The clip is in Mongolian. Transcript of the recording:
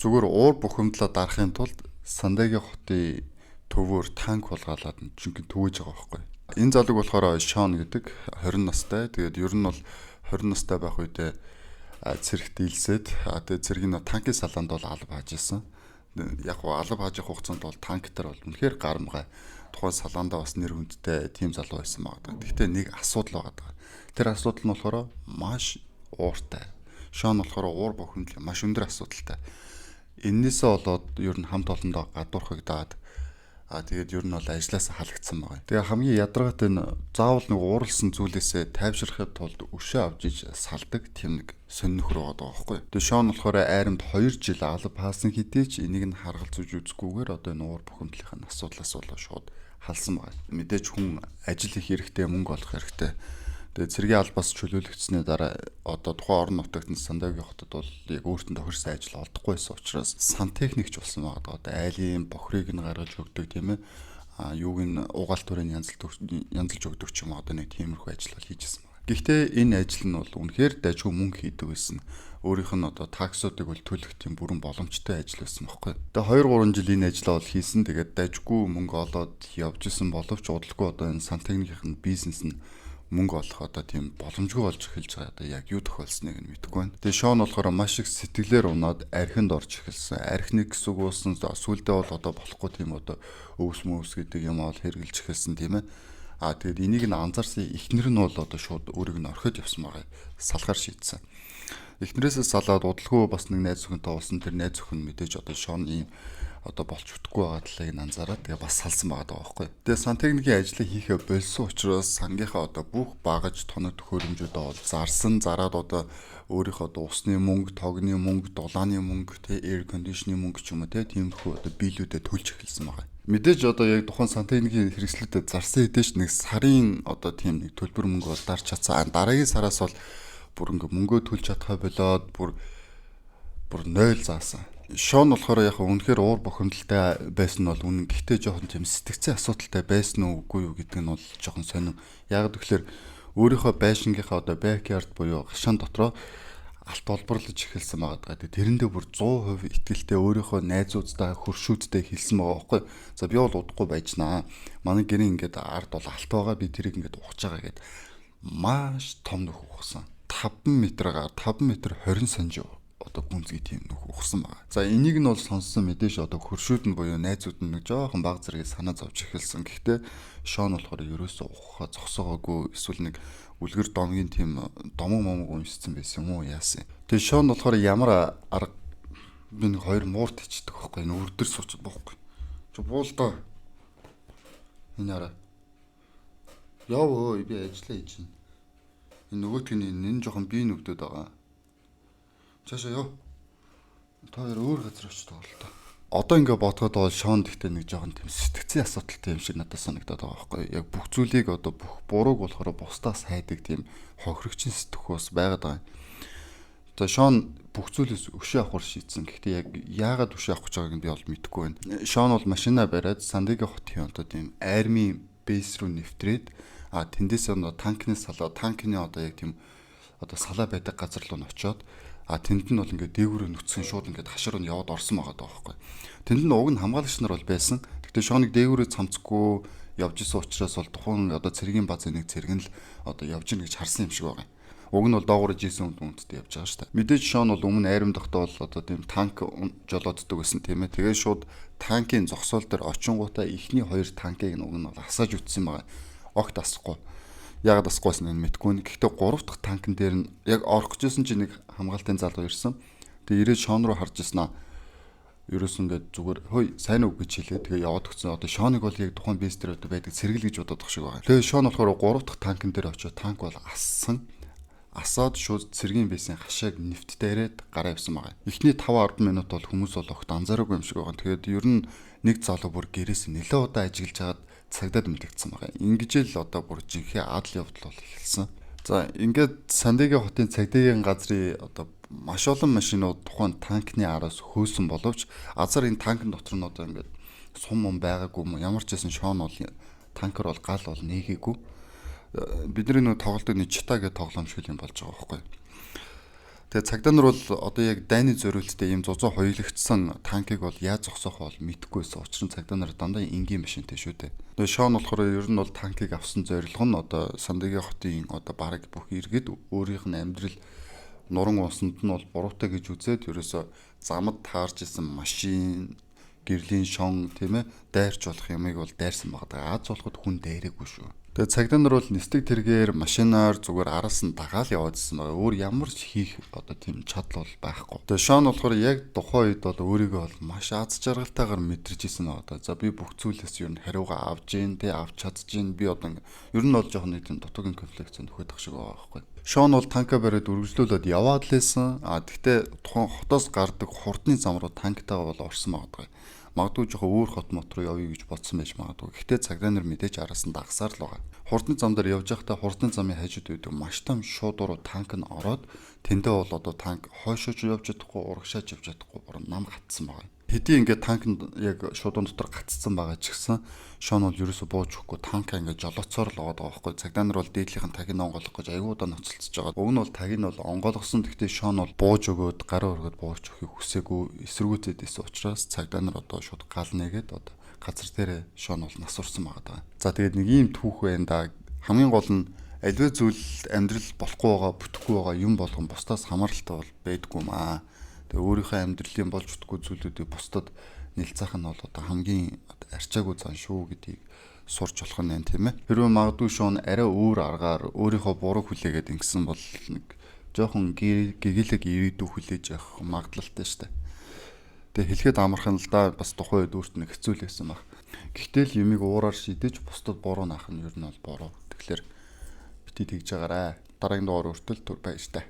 Зүгээр уур бухимдлаа дарахын тулд Сандегийн хотын төвөөр танк булгаалаад жинхэнэ төвөж байгаа байхгүй. Энэ залууг болохоор Шон гэдэг 20 настай. Тэгээд ер нь бол 20 настай байх үедээ цэрэгт дийлсээд тэгээд цэргийн танкийн салаанд бол алба хааж исэн. Яг гоо алба хаажих хугацаанд бол танк дээр бол үнэхээр гарамгай. Тухайн салаандаа бас нэр хүндтэй тийм залуу байсан байгаа. Гэхдээ нэг асуудал байгаа. Тэр асуудал нь болохоор маш ууртай. Шон болохоор уур бухимдал маш өндөр асуудалтай. Эннээсээ болоод ер нь хамт олондоо гадуурхагдаад тэгээд ер нь бол ажлаас халагдсан байгаа. Тэгээ хамгийн ядаргаатай нь заавал нэг ууралсан зүйлээсээ тайвширахад тулд өшөө авч иж салдаг тийм нэг сонирхор байгаа байхгүй. Тэгээ Шон болохоор айрамд 2 жил алба хаасан хэдий ч энийг нь харгал зүүж үзэхгүйгээр одоо энэ уур бухимдлын асуудлаас болоо шууд халсан байгаа. Мэдээж хүн ажил их хэрэгтэй, мөнгө олох хэрэгтэй. Тэгээ цэргийн албаас чөлөөлөгдсөний дараа одоо тухайн орон нутагт Сандегийн хотод бол яг өөртөө тохирсон ажил олдохгүй байсан учраас сантехникч болсон байгаа. Одоо айлын бохрыг нь гаргаж өгдөг тийм ээ. Юуг нь угаалт төрөний янзалж өгдөг ч юм одоо нэг тиймэрхүү ажил бол хийжсэн байна. Гэхдээ энэ ажил нь бол үнэхээр дайггүй мөнгө хийдэг байсан. Өөрийнх нь одоо таксуудыг бол төлөх тийм бүрэн боломжтой ажил байсан байхгүй. Тэгээ 2-3 жил энэ ажлаа бол хийсэн. Тэгээд дайггүй мөнгө олоод явж исэн боловч удалгүй одоо энэ сантехникийн бизнес нь мөнгө олох одоо тийм боломжгүй болж эхэлж байгаа. Одоо яг юу тохиолсныг нь мэдэхгүй байна. Тэгээ Шон болохоор маш их сэтгэлээр унаад архинд орж эхэлсэн. Архиныг гэсүүгүйсэн сүулдэ бол одоо болохгүй тийм одоо өвс гэдэг юм бол хэрглэж эхэлсэн тийм ээ. Тэгээд энийг нь анзаарсан эхнэр нь бол одоо шууд өөрийг нь орхиод явсан байгаа. Салахаар шийдсэн. Эхнэрээсээ салаад удалгүй бас нэг найз өхөнтэй уулсан. Тэр найз өхөн мэдээж одоо Шон ийм одоо болж утгагүй байгаа талыг нь анзаараад тэгээ бас салсан байгаа байхгүй. Тэгээ сантехникийн ажлыг хийхээ болсон учраас сангийнхаа одоо бүх багаж тоног төхөөрөмжүүдээ бол зарсан. Зараад одоо өөрийнхөө одоо усны мөнгө, тогны мөнгө, дулааны мөнгө, тэ air conditioning мөнгө ч юм уу тиймэрхүү одоо биелүүдэд төлж эхэлсэн байгаа. Мэдээж одоо яг тухайн сантехникийн хэрэгслүүдэд зарсан хэдэж нэг сарын одоо тийм нэг төлбөр мөнгө бол дарж чадсан. Дараагийн сараас бол бүр ингээ мөнгөө төлж чадхаа болоод бүр 0 заасан. Шон болохоор яг үнэхээр уур бухимдалтай байсан нь бол үнэн. Гэхдээ жоохон тийм сэтгцэн асуудалтай байсан уу үгүй юу гэдэг нь бол жоохон сонин. Яг тэгэхээр өөрийнхөө байшингийнхаа одоо backyard буюу гашаан дотроо алт олборлож эхэлсэн байгаа. Тэрэндээ бүр 100% итгэлтэй өөрийнхөө найзуудтай хөршүүдтэй хэлсэн байгаа байхгүй. За би бол удахгүй байжнаа. Манай гэрийн ингээд ард бол алт байгаа. Би тэрийг ингээд ухаж байгаа гэд маш том нөх ухсан. 5 м-аар 5 м 20 см одоо гүнзгий тийм нөх ухсан байгаа. За энийг нь бол сонссон мэдээж одоо хөршүүд нь буюу найзууд нь нэг жоохон баг зэрэг санаа зовж эхэлсэн. Гэхдээ Шон болохоор ерөөсөө ухахаа зогсоогоогүй эсвэл нэг үлгэр домгийн тийм домог момог уншсан байсан юм уу яасан. Тэгээ Шон болохоор ямар арга би нэг 2 муурт ичдэг байхгүй. Энэ үрдэр сууч боохгүй. Чи буулдаа. Энэ араа. Яв өө би ажиллаа хийж байна. Энэ нөгөөтгний энэ жоохон бие нүгдөд байгаа. Чаашаа яв. Та хоёр өөр газар очиж тоглоо та. Одоо ингээ бодоход бол Шон гэхдээ нэг жоохон тийм сэтгцэн асуудалтай юм шиг надад санагдаад байгаа байхгүй. Яг бүх зүйлийг одоо бүх бурууг болохоор бусдаас хайдаг тийм хохирогчин сэтгхөөс байгаад байгаа. За Шон бүх зүйлээс өшөө авахар шийдсэн. Гэхдээ яг яагаад өшөө авах гэж байгааг нь би бол мэдэхгүй байна. Шон бол машинаа бариад Сандегийн хотын одоо тийм армийн бейс руу нэвтрээд тэндээс одоо танкны салаа, танкны одоо яг тийм одоо салаа байдаг газар руу нь очиод тэнд нь бол ингээд дээгүүрээ нүцгэн шууд ингээд хашир нь яваад орсон байгаа даа байхгүй. Тэнд нь уг нь хамгаалагч нар бол байсан. Гэхдээ Шоныг дээгүүрээ цамцгүй явж исэн учраас бол тухайн одоо цэргийн базын нэг цэрэг нь л одоо явж ийн гэж харсан юм шиг байгаа. Уг нь бол доогуурж исэн үндтэй явж байгаа шүү дээ. Мэдээж Шон бол өмнө айрамдахтаа бол одоо тийм танк жолооддог байсан тийм ээ. Тэгээд шууд танкийн зогсоол дээр очингуудаа эхний 2 танкийг уг нь бол асааж үтсэн байгаа. Огт асахгүй. Яг асгүйсэн нь мэдгүй. Гэхдээ 3 дахь танкн дээр нь яг орох гэжсэн чинь нэг хамгаалтын залуу ирсэн. Тэгээ ирээд Шон руу харж ирсэн. Ерөөс ингээд зүгээр хөөе сайн уу гэж хэлээ. Тэгээ яваад өгсөн. Одоо Шоныг бол яг тухайн бейс дээр одоо байдаг сэргэл гэж бодох шиг байгаа. Тэгээ Шон болохоор 3 дахь танкн дээр очиод танк бол ассан. Асаад шууд цэргийн бейсийн хашааг нэвт дээрээд гараа явсан байгаа. Эхний 5-10 минут бол хүмүүс бол огт анзаараагүй юм шиг байгаа. Тэгээд ер нь нэг залуу бүр гэрээс нэлээд удаа ажиглаж хагаад цагдаад мэдэгдсэн байгаа. Ингэж л одоо бүр жинхэнэ адал явдал бол эхэлсэн. За ингээд Сандегийн хотын цагдаагийн газрын одоо маш олон машинууд тухайн танкны араас хөөсөн боловч азар энэ танкн дотор нь одоо ингээд сум байгаагүй юм. Ямар ч байсан Шон бол танкер бол гал бол нээгээгүй. Бидний нэг тоглолтын чита гэдэг тоглоом шиг юм болж байгаа байхгүй. Тэгээ цагдаа нар бол одоо яг дайны зориулттай ийм зузуу хоёулагдсан танкыг бол яаж зогсоох бол мэдэхгүйсэн. Учир нь цагдаа нар дандаа энгийн машинтай шүү дээ. Тэгээ Шон болохоор ер нь бол танкыг авсан зорилго нь одоо Сандыгийн хотын одоо бараг бүх иргэд өөрийнх нь амьдрал нуран уусанд нь бол буруутай гэж үзээд ерөөсө замд таарж исэн машин гэрлийн шон тийм ээ дайрч болох ямыг бол дайрсан байгаа. Аз болоход хүн дайраагүй шүү. Тэгээ цагдаа нар бол нисдэг тэргээр машинаар зүгээр араас нь дагаал яваадсэн байгаа. Өөр ямар ч хийх одоо тийм чадал бол байхгүй. Тэгээ Шон болохоор яг тухайн үед бол өөрийгөө бол маш аз жаргалтайгаар мэдэрч ирсэн одоо. За би бүх зүйлээс юу н хариугаа авж гин тэ авч чадчихин. Би одоо ер нь бол жоохон нэг тийм дутуугийн конфликт нөхөдөх шиг байгаа байхгүй. Шон бол танка бариад үргэлжлүүлээд яваад лээсэн. Тэгтээ тухайн хотоос гардаг хурдны зам руу танктайгаа бол орсон байгаа. Магадгүй жоохон өөр хот мот руу явъя гэж бодсон байж магадгүй. Гэхдээ цагдаа нар мэдээж араас нь дагсаар л байгаа. Хурдны зам дээр явж байхдаа хурдны замын хажууд байдаг маш том шуудуруу танк нь ороод тэндээ бол одоо танк хойшооч явж чадахгүй, урагшаач явж чадахгүй борон нам гатсан байгаа. Хэдий ингээд танк яг шуудуун дотор гацсан байгаа ч гэсэн Шон бол ерөөсө бууж өгөхгүй танка ингээд жолооцоор л байгаа байхгүй. Цагдаа нар бол дээдлийнхэн тагыг онгойлгох гэж аягүй удаа ноцолцож байгаа. Уг нь бол тагыг нь бол онгойлгосон. Гэхдээ Шон бол бууж өгөөд гараа өргөд бууж өгөхийг хүсээгүй эсэргүүцээдээс учраас цагдаа нар одоо шууд гал нэгээд одоо газар дээр Шон бол насурсан байгаа. За тэгээд нэг ийм түүх байна да. Хамгийн гол нь аливаа зүйл амьдрал болохгүй байгаа, бүтэхгүй байгаа юм болгон бусдаас хамааралтай бол байдгүй маа. Тэгээ өөрийнхөө амьдралын болж утгагүй зүйлүүдийг бусдад нэлцаах нь бол одоо хамгийн арчаагүй зан шүү гэдгийг сурч болох нь байна тийм ээ. Хэрвээ магадгүй Шон арай өөр аргаар өөрийнхөө буруу хүлээгээд ингэсэн бол нэг жоохон гэгээлэг ирээдүй хүлээж явах магадлалтай шүү дээ. Тэгээ хэлэхэд амархан л да бас тухайн үед өөрт нь хэцүү л байсан баг. Гэхдээ л юмыг уураар шидэж бусдад буруу наах нь ер нь бол буруу. Тэгэхээр бити тэгж байгаарай. Дараагийн дугаар хүртэл баяр таа.